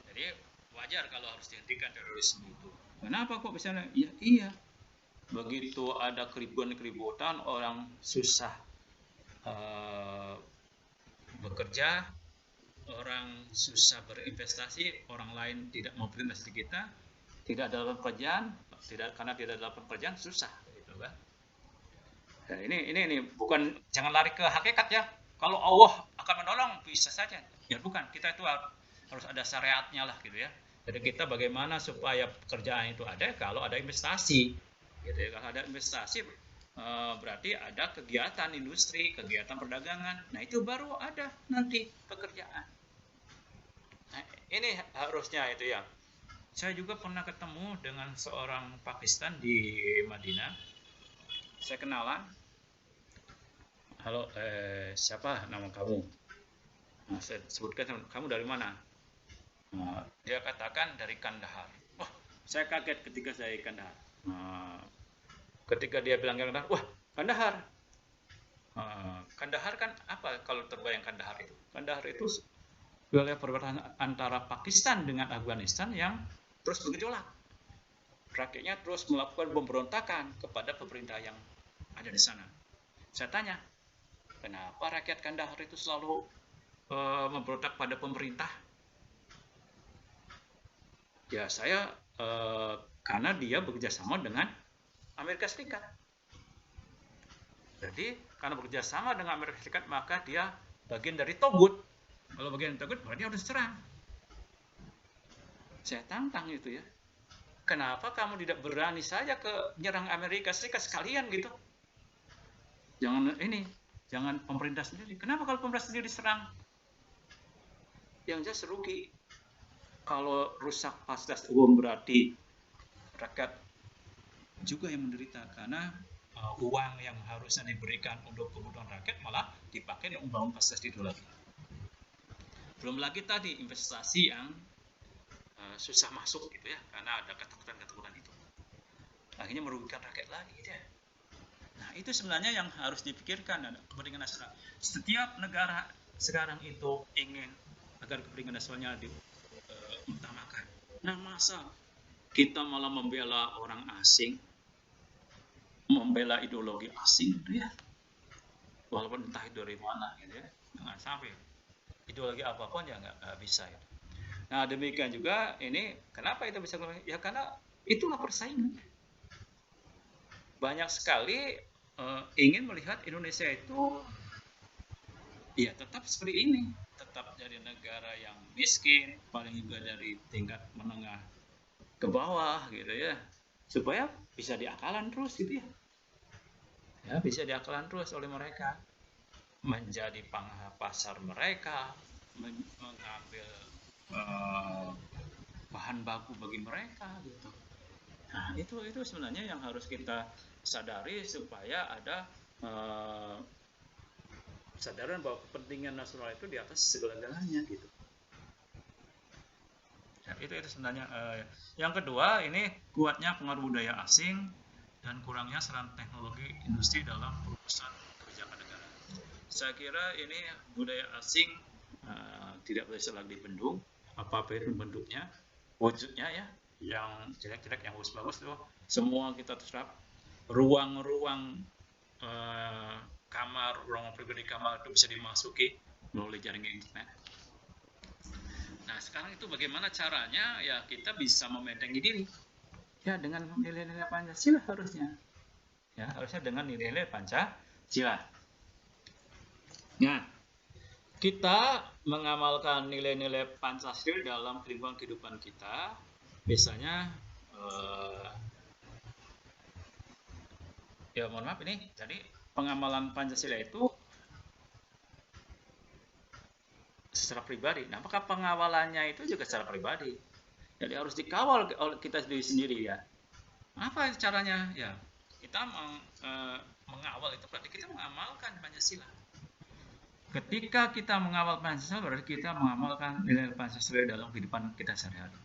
Jadi wajar kalau harus dihentikan terorisme itu. Kenapa kok misalnya? Ya iya. Begitu ada keributan orang susah bekerja, orang susah berinvestasi, orang lain tidak mau berinvestasi kita tidak ada pekerjaan, karena tidak ada pekerjaan susah, gitu kan. Nah, ini bukan, jangan lari ke hakikat ya. Kalau Allah akan menolong bisa saja, ya bukan. Kita itu harus ada syariatnya lah, gitu ya. Jadi kita bagaimana supaya pekerjaan itu ada kalau ada investasi, gitu ya. Kalau ada investasi berarti ada kegiatan industri, kegiatan perdagangan. Nah itu baru ada nanti pekerjaan. Nah, ini harusnya itu ya. Saya juga pernah ketemu dengan seorang Pakistan di Madinah. Saya kenalan. Halo, siapa nama kamu? Nah, saya sebutkan, kamu dari mana? Nah, dia katakan dari Kandahar. Wah, saya kaget ketika saya Kandahar. Nah, ketika dia bilang Kandahar, wah, Kandahar. Kandahar kan apa kalau terbayang Kandahar itu? Kandahar itu wilayah perbatasan antara Pakistan dengan Afghanistan yang terus bergejolak. Rakyatnya terus melakukan pemberontakan kepada pemerintah yang ada di sana. Saya tanya, kenapa rakyat Kandahar itu selalu memberontak pada pemerintah? Ya saya karena dia bekerjasama dengan Amerika Serikat. Jadi karena bekerjasama dengan Amerika Serikat maka dia bagian dari Togut. Kalau bagian dari Togut berarti harus serang. Saya tantang itu ya. Kenapa kamu tidak berani saja ke menyerang Amerika Serikat sekalian gitu? Jangan pemerintah sendiri. Kenapa kalau pemerintah sendiri diserang? Yang jelas rugi. Kalau rusak fasilitas umum berarti rakyat juga yang menderita karena uang yang harusnya diberikan untuk kebutuhan rakyat malah dipakai untuk membangun fasilitas itu lagi. Belum lagi tadi investasi yang susah masuk gitu ya karena ada ketakutan itu. Akhirnya merugikan rakyat lagi gitu ya. Nah, itu sebenarnya yang harus dipikirkan dan kepentingan nasional. Setiap negara sekarang itu ingin agar kepentingan nasionalnya diutamakan. Nah, masa kita malah membela orang asing, membela ideologi asing gitu ya. Walaupun entah itu dari mana gitu ya. Jangan sampai ideologi apapun ya nggak bisa ya. Nah, demikian juga ini kenapa itu bisa? Ya karena itulah persaingan. Banyak sekali ingin melihat Indonesia itu ya tetap seperti ini, tetap jadi negara yang miskin, paling juga dari tingkat menengah ke bawah gitu ya, supaya bisa diakalan terus gitu ya. Ya bisa diakalan terus oleh mereka, menjadi pangsa pasar mereka, mengambil bahan baku bagi mereka gitu. Nah itu sebenarnya yang harus kita sadari supaya ada kesadaran bahwa kepentingan nasional itu di atas segala-galanya gitu. Ya, itu sebenarnya. Yang kedua ini kuatnya pengaruh budaya asing dan kurangnya peran teknologi industri dalam perusahaan kebijakan negara. Saya kira ini budaya asing tidak bisa lagi dibendung, apapun bentuknya, wujudnya ya, yang jelek-jelek, yang bagus-bagus tuh semua kita terserap. Ruang-ruang kamar, ruang pribadi kamar itu bisa dimasuki melalui jaringan internet. Nah sekarang itu bagaimana caranya? Ya kita bisa membentengi diri ya dengan nilai-nilai Pancasila harusnya. Ya harusnya dengan nilai-nilai Pancasila. Nah kita mengamalkan nilai-nilai Pancasila dalam lingkungan kehidupan kita, misalnya ya mohon maaf ini, jadi pengamalan Pancasila itu secara pribadi. Nah, apakah pengawalannya itu juga secara pribadi? Jadi harus dikawal oleh kita sendiri ya. Apa caranya? Ya, kita mengawal itu berarti kita mengamalkan Pancasila. Ketika kita mengawal Pancasila berarti kita mengamalkan nilai Pancasila dalam kehidupan kita sehari-hari.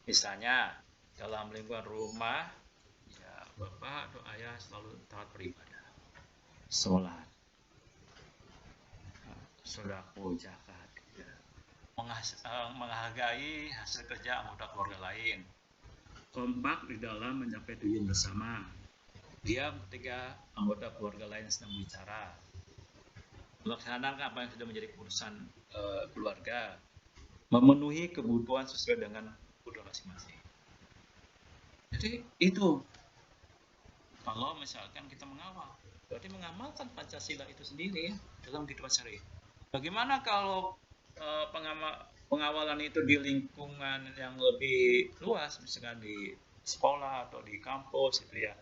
Misalnya dalam lingkungan rumah, ya bapak atau ayah selalu taat beribadah, sholat, sedekah, zakat, ya. Menghargai hasil kerja anggota keluarga lain, kompak di dalam mencapai tujuan bersama, diam ketika anggota keluarga lain sedang bicara, melaksanakan apa yang sudah menjadi keputusan keluarga, memenuhi kebutuhan sesuai dengan kebutuhan masing-masing. Jadi itu kalau misalkan kita mengawal, berarti mengamalkan Pancasila itu sendiri ya, dalam kehidupan sehari. Bagaimana kalau pengawalan itu di lingkungan yang lebih luas, misalkan di sekolah atau di kampus gitu ya?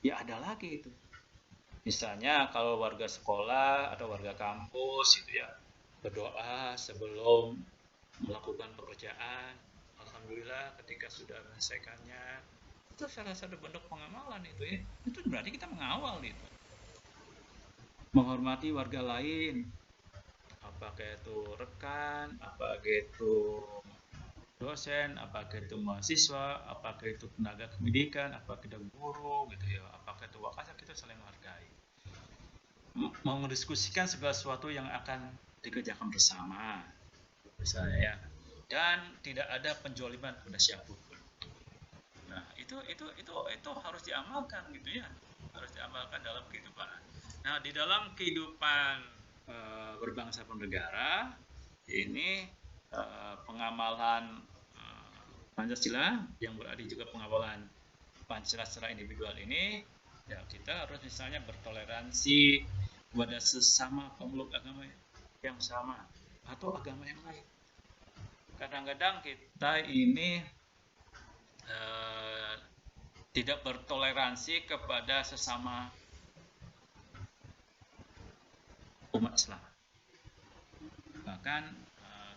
Ya ada lagi itu. Misalnya kalau warga sekolah atau warga kampus gitu ya, berdoa sebelum melakukan pekerjaan. Alhamdulillah ketika sudah menyelesaikannya, itu salah satu bentuk pengamalan itu ya. Itu berarti kita mengawal itu. Menghormati warga lain, apakah itu rekan, apakah itu dosen, apakah itu mahasiswa, apakah itu tenaga pendidikan, apakah itu guru gitu ya, apakah itu wakasnya, kita saling menghargai. Mendiskusikan segala sesuatu yang akan dikerjakan bersama, misalnya ya, dan tidak ada penjoliman pada siapapun. Nah, itu harus diamalkan gitu ya, harus diamalkan dalam kehidupan. Nah, di dalam kehidupan berbangsa bernegara ini pengamalan Pancasila yang berarti juga pengawalan Pancasila secara individual ini, ya kita harus misalnya bertoleransi kepada sesama pemeluk agama yang sama atau agama yang lain. Kadang-kadang kita ini tidak bertoleransi kepada sesama umat Islam. Bahkan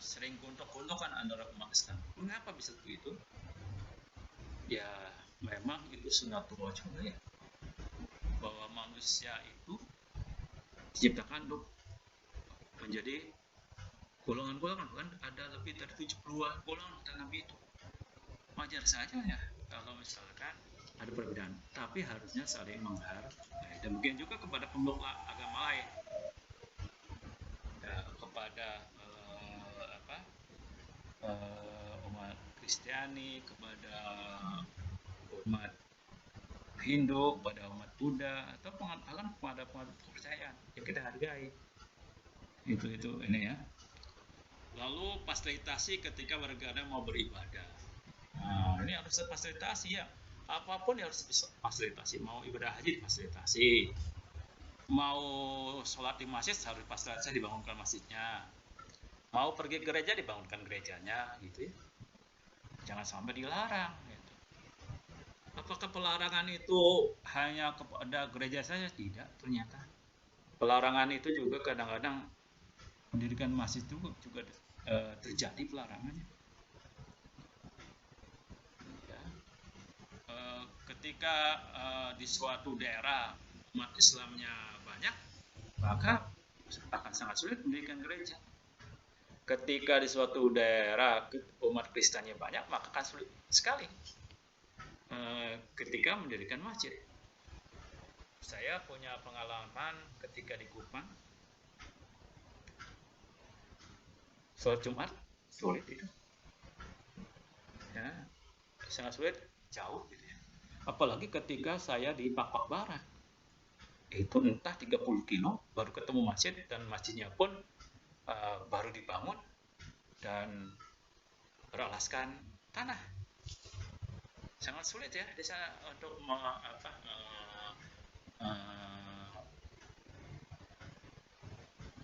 sering gontok-gontokan antara umat Islam. Mengapa bisa begitu? Ya memang itu sunatullah juga ya, bahwa manusia itu diciptakan untuk menjadi golongan-golongan, kan ada lebih dari 70-an golongan kata Nabi itu. Wajar saja ya kalau misalkan ada perbedaan, tapi harusnya saling menghargai. Dan mungkin juga kepada pemeluk agama lain, ya, kepada umat Kristiani, kepada umat Hindu, kepada umat Buddha, atau bahkan kepada kepercayaan yang kita hargai. Itu ini ya. Lalu fasilitasi ketika warga mau beribadah. Nah, ini harus fasilitasi ya. Apapun harus fasilitasi. Mau ibadah haji difasilitasi. Mau sholat di masjid harus fasilitasi, dibangunkan masjidnya. Mau pergi ke gereja dibangunkan gerejanya gitu ya. Jangan sampai dilarang gitu. Apakah pelarangan itu hanya kepada gereja saja? Tidak, ternyata. Pelarangan itu juga kadang-kadang mendirikan masjid itu juga terjadi pelarangannya. Ya. Ketika di suatu daerah umat Islamnya banyak, maka akan sangat sulit mendirikan gereja. Ketika di suatu daerah umat Kristennya banyak, maka akan sulit sekali ketika mendirikan masjid. Saya punya pengalaman ketika di Kupang, sholat Jumat sulit itu, ya, sangat sulit, jauh gitu ya. Apalagi ketika saya di Pak Barat, itu entah 30 kilo baru ketemu masjid, dan masjidnya pun baru dibangun dan beralaskan tanah. Sangat sulit ya di sana untuk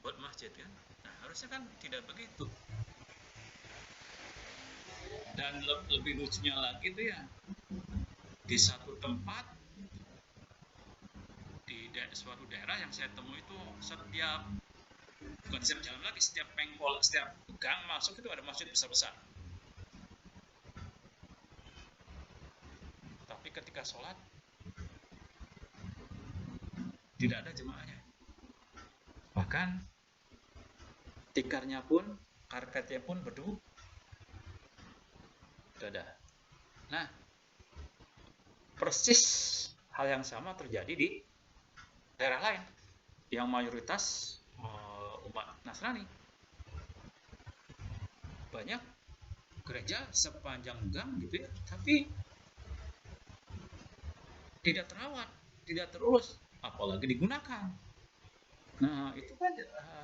buat masjid kan. Nah, harusnya kan tidak begitu. Dan lebih lucunya lagi tuh ya, di satu tempat di suatu daerah yang saya temui itu, bukan setiap jalan lagi, setiap pengkol, setiap gang masuk itu ada masjid besar-besar. Tapi ketika sholat tidak ada jemaahnya. Bahkan tikarnya pun, karpetnya pun berdebu. Tidak ada. Nah, persis hal yang sama terjadi di daerah lain yang mayoritas umat Nasrani. Banyak gereja sepanjang gang gitu ya, tapi tidak terawat, tidak terurus, apalagi digunakan. Nah, itu kan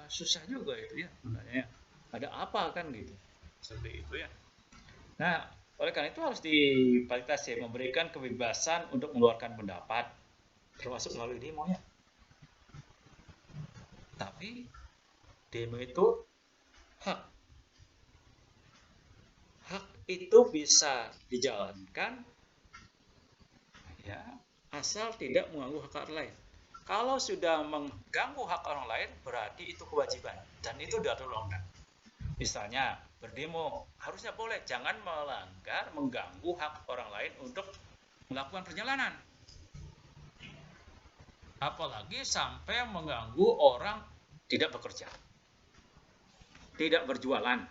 susah juga itu ya, sebenarnya. Ada apa kan gitu, seperti itu ya. Nah, Oleh karena itu harus dibatasi, memberikan kebebasan untuk mengeluarkan pendapat, termasuk melalui demo ya. Tapi demo itu hak. Hak itu bisa dijalankan ya, asal tidak mengganggu hak orang lain. Kalau sudah mengganggu hak orang lain, berarti itu kewajiban dan itu diatur undang-undang. Misalnya berdemo harusnya boleh, jangan melanggar, mengganggu hak orang lain untuk melakukan perjalanan. Apalagi sampai mengganggu orang tidak bekerja, tidak berjualan.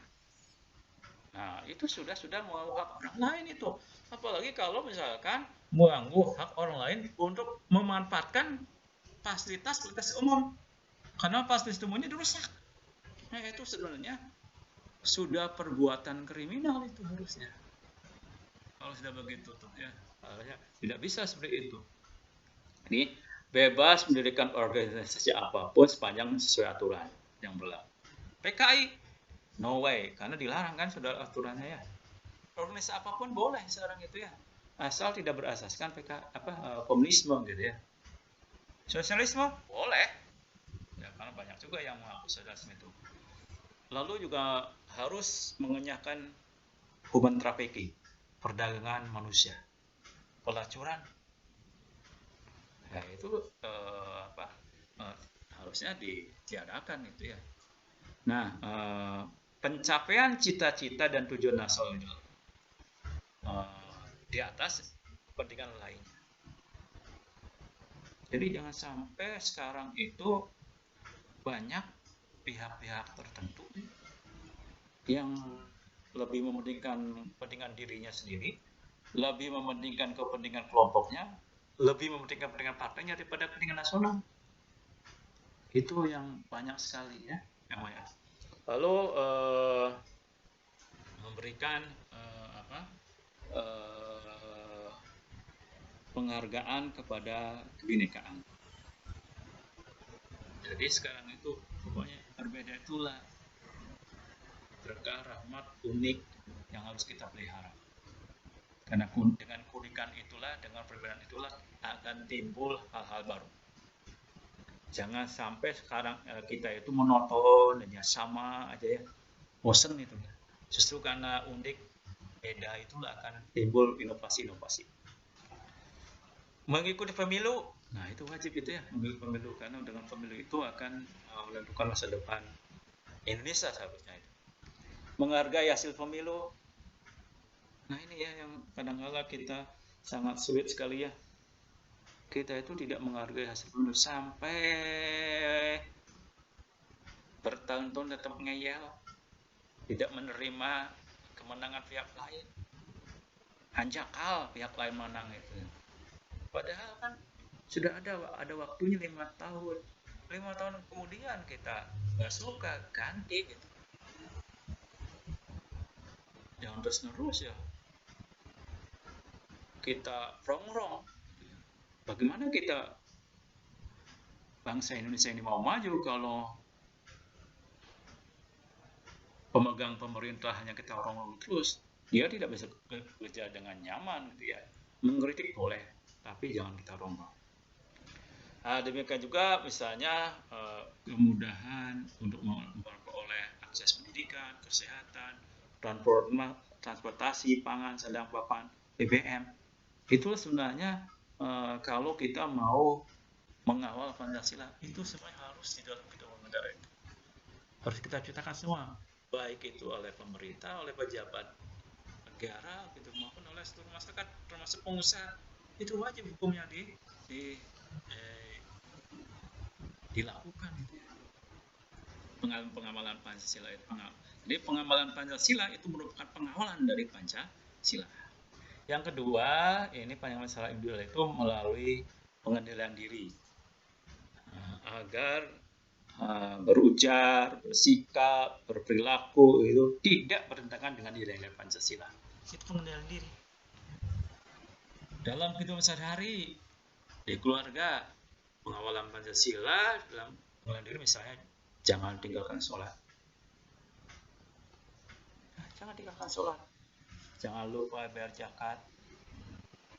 Nah, itu sudah mengganggu hak orang lain itu. Apalagi kalau misalkan mengganggu hak orang lain untuk memanfaatkan fasilitas umum. Karena fasilitas umumnya dirusak. Nah, itu sebenarnya sudah perbuatan kriminal itu harusnya. Kalau sudah begitu tuh ya, harusnya tidak bisa seperti itu. Ini bebas mendirikan organisasi apapun sepanjang sesuai aturan yang berlaku. PKI no way, karena dilarang kan sudah aturannya ya. Organisasi apapun boleh sekarang itu ya, asal tidak berasaskan komunisme gitu ya. Sosialisme boleh ya, karena banyak juga yang mengaku sosialisme itu. Lalu juga harus mengenyahkan human trafficking, perdagangan manusia, pelacuran. Ya itu harusnya ditiadakan itu ya. Nah, pencapaian cita-cita dan tujuan nasional di atas kepentingan lainnya. Jadi jangan sampai sekarang itu banyak pihak-pihak tertentu yang lebih mementingkan kepentingan dirinya sendiri, lebih mementingkan kepentingan kelompoknya, lebih mementingkan kepentingan partainya daripada kepentingan nasional. Itu yang banyak sekali ya, yang banyak. Lalu memberikan penghargaan kepada kebinekaan. Jadi sekarang itu pokoknya berbeda itulah berkah, rahmat, unik yang harus kita pelihara. Karena dengan keunikan itulah, dengan perbedaan itulah akan timbul hal-hal baru. Jangan sampai sekarang kita itu monoton ya, sama aja ya, bosen itu. Justru karena unik, beda itulah akan timbul inovasi-inovasi. Mengikuti pemilu, nah itu wajib itu ya, mengikuti pemilu, karena dengan pemilu itu akan menentukan masa depan Indonesia seharusnya itu. Menghargai hasil pemilu, nah ini ya yang kadang-kala kita sangat sulit sekali ya. Kita itu tidak menghargai hasil pemilu sampai bertahun-tahun tetap ngeyel, tidak menerima kemenangan pihak lain, hanjakal pihak lain menang itu. Padahal kan sudah ada waktunya 5 tahun. 5 tahun kemudian kita nggak suka, ganti gitu. Jangan terus-menerus ya kita rongrong. Bagaimana kita bangsa Indonesia ini mau maju kalau pemegang pemerintah hanya kita rongrong terus? Dia tidak bisa bekerja dengan nyaman gitu ya. Mengkritik boleh, tapi jangan kita rongrong. Nah, demikian juga misalnya kemudahan untuk memperoleh akses pendidikan, kesehatan, transportasi, pangan, sandang papan, BBM. Itulah sebenarnya kalau kita mau mengawal Pancasila, itu semuanya harus di dalam Undang-Undang Negara itu. Harus kita ciptakan semua, baik itu oleh pemerintah, oleh pejabat negara, gitu, maupun oleh seluruh masyarakat, termasuk pengusaha. Itu wajib hukumnya dilakukan itu. Pengamalan Pancasila itu. Jadi pengamalan Pancasila itu merupakan pengawalan dari Pancasila. Yang kedua, ini pengamalan masalah individual itu melalui pengendalian diri agar berujar, bersikap, berperilaku itu tidak bertentangan dengan nilai-nilai Pancasila. Itu pengendalian diri. Dalam kehidupan sehari-hari, di keluarga, pengawalan Pancasila dalam pengendalian diri misalnya jangan tinggalkan sholat. Jangan tinggalkan sholat. jangan lupa bayar zakat,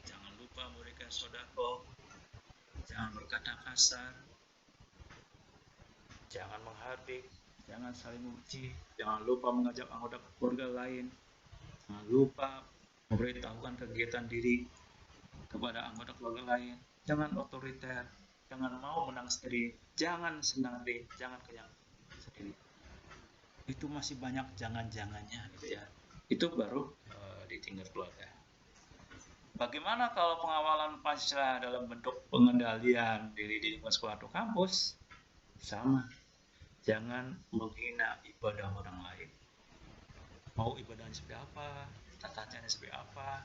jangan lupa memberikan sedekah, jangan berkata kasar, jangan menghardik, jangan saling membenci, jangan lupa mengajak anggota keluarga lain, jangan lupa memberitahukan kegiatan diri kepada anggota keluarga lain, jangan otoriter, jangan mau menang sendiri, jangan senang sendiri, jangan kenyang sendiri. Itu masih banyak jangan-jangannya gitu ya. Itu baru di tingkat keluarga. Bagaimana kalau pengawalan Pancasila dalam bentuk pengendalian diri di lingkungan sekolah atau kampus? Sama. Jangan menghina ibadah orang lain. Mau ibadahnya seperti apa, tata-caranya seperti apa,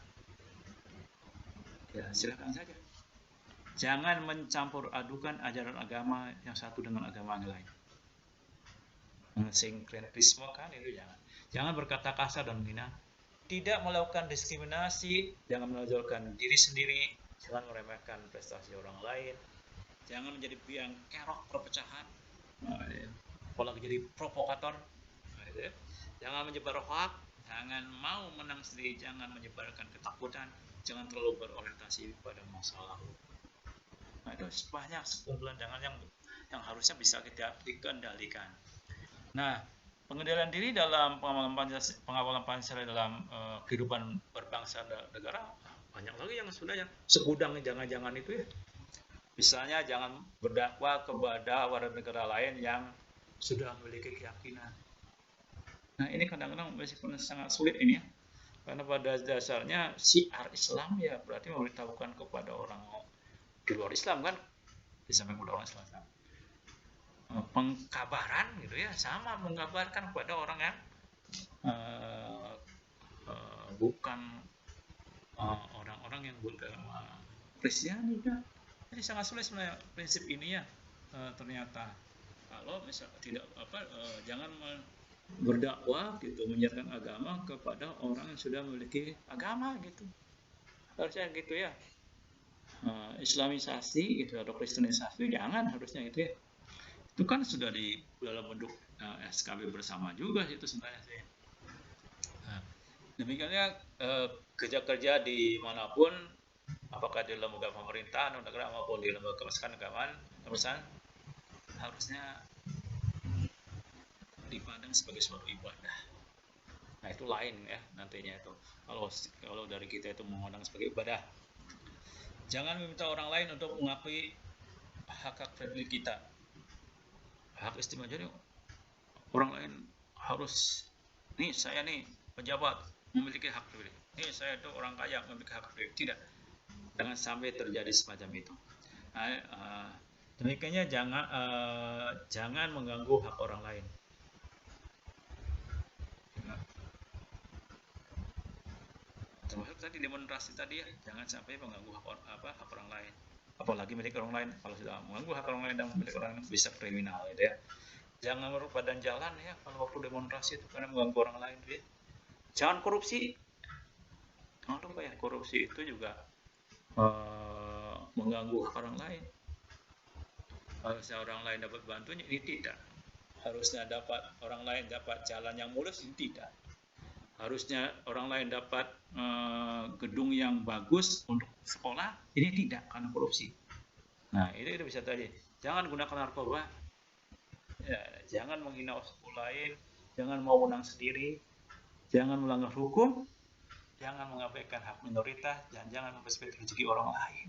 ya silakan saja. Jangan mencampur adukan ajaran agama yang satu dengan agama yang lain. Sinkretisme kan itu jangan. Jangan berkata kasar dan menghina. Tidak melakukan diskriminasi, jangan menonjolkan diri sendiri, jangan meremehkan prestasi orang lain, jangan menjadi biang kerok perpecahan, apalagi jadi provokator, jangan menyebar hoax, jangan mau menang sendiri, jangan menyebarkan ketakutan, jangan terlalu berorientasi pada masa lalu. Nah, itu banyak sekumpulan jangan yang harusnya bisa kita dikendalikan. Nah, pengendalian diri dalam pengawalan Pancasila dalam kehidupan berbangsa dan negara banyak lagi yang sebenarnya segudang jangan-jangan itu ya. Misalnya jangan berdakwah kepada warga negara lain yang sudah memiliki keyakinan. Nah, ini kadang-kadang meskipun sangat sulit ini ya. Karena pada dasarnya syiar Islam ya berarti memberitahukan kepada orang di luar Islam kan, disampaikan kepada orang Islam. Pengkabaran gitu ya, sama mengabarkan kepada orang yang bukan orang-orang yang beragama Kristiani kan. Jadi sangat sulit sebenarnya prinsip ini ya, ternyata kalau misalnya tidak jangan berdakwah gitu, menyiarkan agama kepada orang yang sudah memiliki agama gitu, harusnya gitu ya. Islamisasi itu atau Kristenisasi jangan, harusnya gitu ya. Itu kan sudah di dalam bentuk SKB bersama juga itu sebenarnya sih. Nah, demikiannya kerja-kerja di manapun, apakah di lembaga pemerintahan negara maupun di lembaga keagamaan, harusnya dipandang sebagai suatu ibadah. Nah, itu lain ya nantinya itu. Kalau dari kita itu memandang sebagai ibadah. Jangan meminta orang lain untuk mengakui hak-hak pribadi kita. Hak istimewa, jadi orang lain harus, nih saya nih pejabat memiliki hak pribadi, nih saya itu orang kaya memiliki hak pribadi. Tidak, jangan sampai terjadi semacam itu. Nah, demikiannya jangan mengganggu hak orang lain. Termasuk tadi demonstrasi tadi ya, jangan sampai mengganggu hak orang lain, apalagi milik orang lain. Kalau sudah mengganggu hak orang lain dan milik orang lain bisa kriminal gitu ya. Jangan merubah badan jalan ya kalau waktu demonstrasi itu karena mengganggu orang lain ya. Jangan korupsi. Jangan lupa ya, korupsi itu juga mengganggu hak orang lain. Harusnya orang lain dapat bantunya, ini tidak. Harusnya orang lain dapat jalan yang mulus, ini tidak. Harusnya orang lain dapat gedung yang bagus untuk sekolah, ini tidak karena korupsi. Nah, itu bisa tadi. Jangan gunakan narkoba. Ya, jangan menghina suku lain, jangan mau menang sendiri, jangan melanggar hukum, jangan mengabaikan hak minoritas, dan jangan mempersempit rezeki orang lain.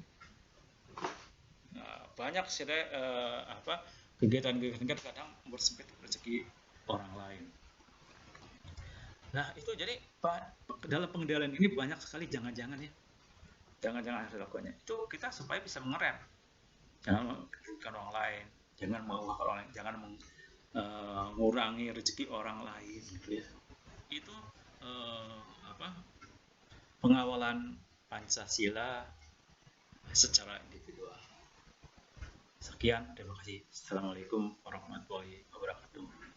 Nah, banyak kegiatan-kegiatan kadang mempersempit rezeki orang lain. Nah, itu jadi dalam pengendalian ini banyak sekali jangan-jangan ya. Jangan-jangan harus dilakukannya. Itu kita supaya bisa mengerem. Jangan merugikan orang lain, jangan mau hak orang lain, jangan mengurangi rezeki orang lain gitu ya. Itu pengawalan Pancasila secara individual. Sekian, terima kasih. Assalamualaikum warahmatullahi wabarakatuh.